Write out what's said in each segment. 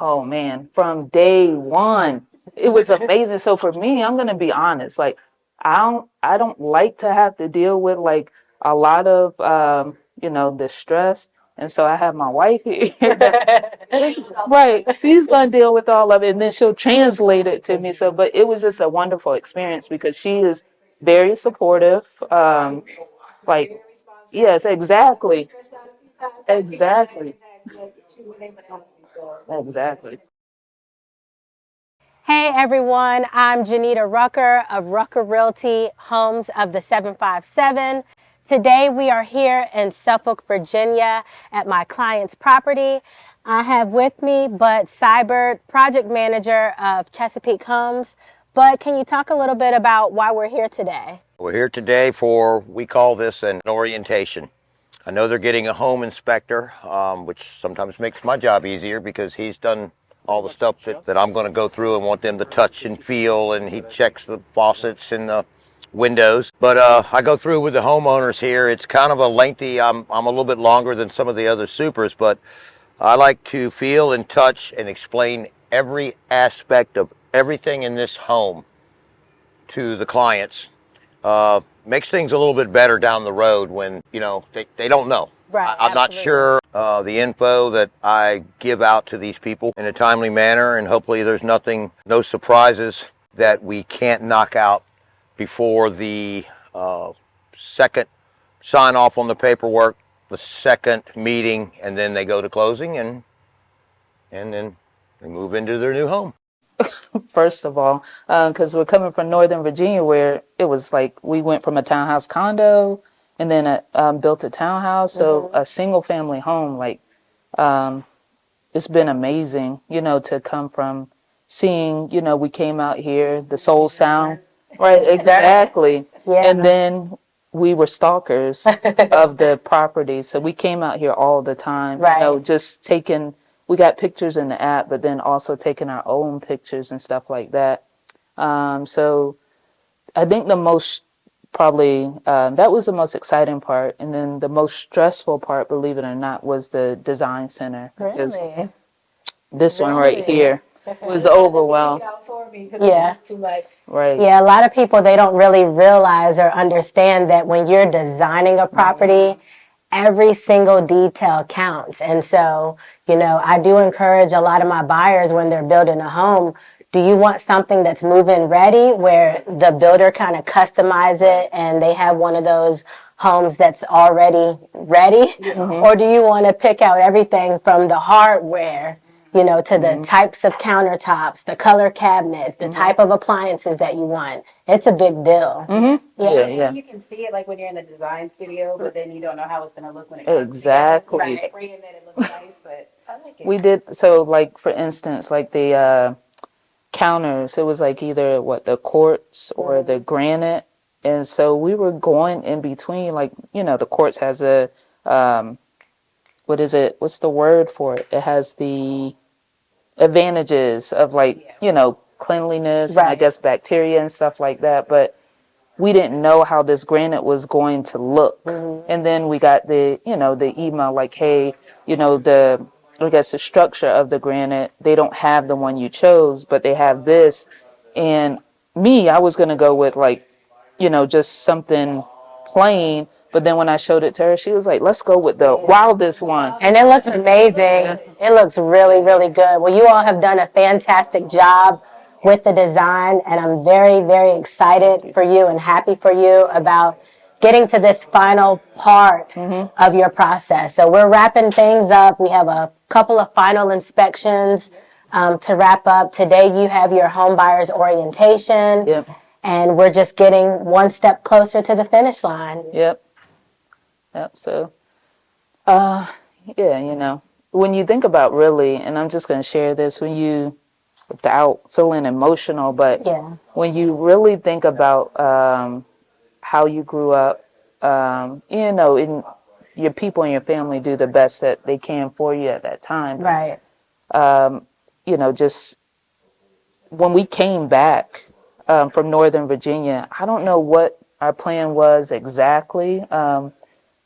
Oh man, from day one, it was amazing. So for me, I'm gonna be honest. Like, I don't like to have to deal with like a lot of the stress. And so I have my wife here. Right. She's gonna deal with all of it and then she'll translate it to me. So but it was just a wonderful experience because she is very supportive. Like yes, exactly. Exactly. Exactly. Hey everyone, I'm Janita Rucker of Rucker Realty Homes of the 757. Today we are here in Suffolk, Virginia at my client's property. I have with me Bud Seibert, project manager of Chesapeake Homes. Bud, can you talk a little bit about why we're here today? We're here today for, we call this an orientation. I know they're getting a home inspector, which sometimes makes my job easier because he's done all the stuff that I'm going to go through and want them to touch and feel, and he checks the faucets and the windows. But I go through with the homeowners here. It's kind of a lengthy, I'm a little bit longer than some of the other supers, but I like to feel and touch and explain every aspect of everything in this home to the clients. Makes things a little bit better down the road when, they don't know. Right, I'm not sure the info that I give out to these people in a timely manner, and hopefully there's no surprises that we can't knock out before the second sign off on the paperwork, the second meeting, and then they go to closing and then they move into their new home. First of all, because we're coming from Northern Virginia, where it was like we went from a townhouse condo and then built a townhouse, so a single family home. Like it's been amazing, to come from seeing. We came out here, the soul sound, right? Exactly, Yeah. and then we were stalkers of the property, so we came out here all the time. Right. Just taking. We got pictures in the app, but then also taking our own pictures and stuff like that. So I think the most probably that was the most exciting part, and then the most stressful part, believe it or not, was the design center. Because Really? this one right here was overwhelmed. Yeah. Too much. Right. Yeah, a lot of people, they don't really realize or understand that when you're designing a property, every single detail counts. And so, I do encourage a lot of my buyers when they're building a home, do you want something that's move-in ready where the builder kind of customize it and they have one of those homes that's already ready? Or do you want to pick out everything from the hardware, to the types of countertops, the color cabinets, the type of appliances that you want? It's a big deal. Yeah. You can see it like when you're in the design studio, but then you don't know how it's going to look when it comes Exactly. together. So agreeing that it looks nice, but I like it. We did so, like for instance, like the counters. It was like either the quartz or the granite, and so we were going in between. Like the quartz has a what is it? What's the word for it? It has the advantages of cleanliness and I Right. guess bacteria and stuff like that. But we didn't know how this granite was going to look. And then we got the email like, hey, I guess the structure of the granite, they don't have the one you chose, but they have this. And I was going to go with just something plain. But then when I showed it to her, she was like, let's go with the wildest one. And it looks amazing. It looks really, really good. Well, you all have done a fantastic job with the design, and I'm very, very excited for you and happy for you about getting to this final part of your process. So we're wrapping things up. We have a couple of final inspections to wrap up. Today you have your home buyer's orientation. Yep. And we're just getting one step closer to the finish line. Yep. So, yeah, when you think about really, and I'm just going to share this without feeling emotional, but Yeah. when you really think about how you grew up, and your people and your family do the best that they can for you at that time. Right. Just when we came back from Northern Virginia, I don't know what our plan was exactly.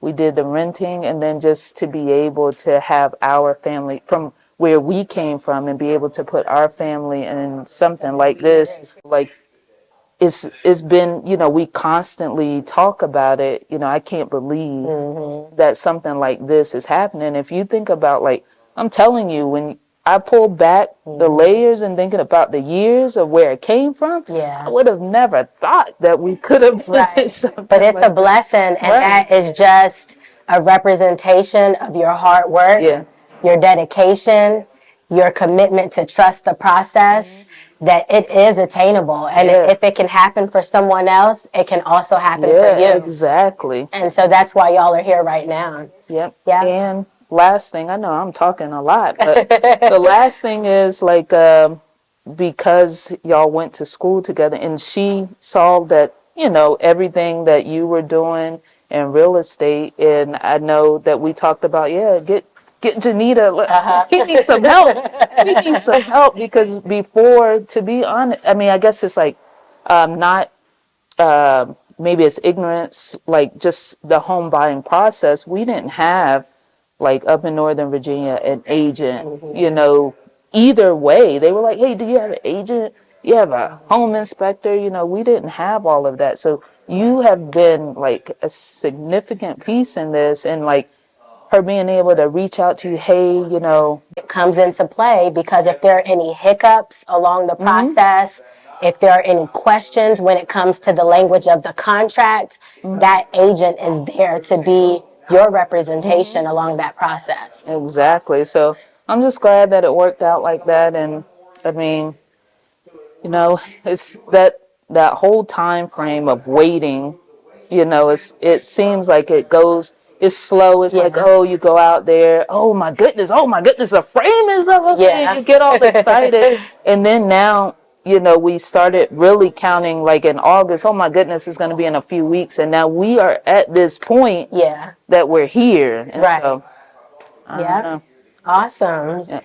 We did the renting, and then just to be able to have our family from where we came from and be able to put our family in something like this, like it's been, you know, we constantly talk about it. You know, I can't believe that something like this is happening. If you think about, like, I'm telling you, when I pull back the layers and thinking about the years of where it came from, I would have never thought that we could have Right. something But it's like a blessing, and Right. that is just a representation of your hard work, Yeah. your dedication, your commitment to trust the process, that it is attainable. And Yeah. if it can happen for someone else, it can also happen for Yeah, you. exactly. And so that's why y'all are here right now. Yep. Yeah. And last thing, I know I'm talking a lot, but the last thing is, like, because y'all went to school together and she saw that, you know, everything that you were doing in real estate. And I know that we talked about, yeah, get Janita. We need some help. We need some help because before, to be honest, I mean, I guess it's like not maybe it's ignorance, like just the home buying process. We didn't have, like, up in Northern Virginia, an agent, you know, either way. They were like, hey, do you have an agent? You have a home inspector? You know, we didn't have all of that. So you have been like a significant piece in this, and like her being able to reach out to you, hey, you know. It comes into play because if there are any hiccups along the process, if there are any questions when it comes to the language of the contract, that agent is there to be your representation along that process. Exactly. So I'm just glad that it worked out like that. And I mean, you know, it's that whole time frame of waiting, you know, it seems like it's slow. It's like, oh, you go out there, oh my goodness, the frame is up. Okay, you get all excited. And then now, you know, we started really counting, like, in August, oh my goodness, it's going to be in a few weeks. And now we are at this point that we're here. And so, I don't know. Awesome. Yeah.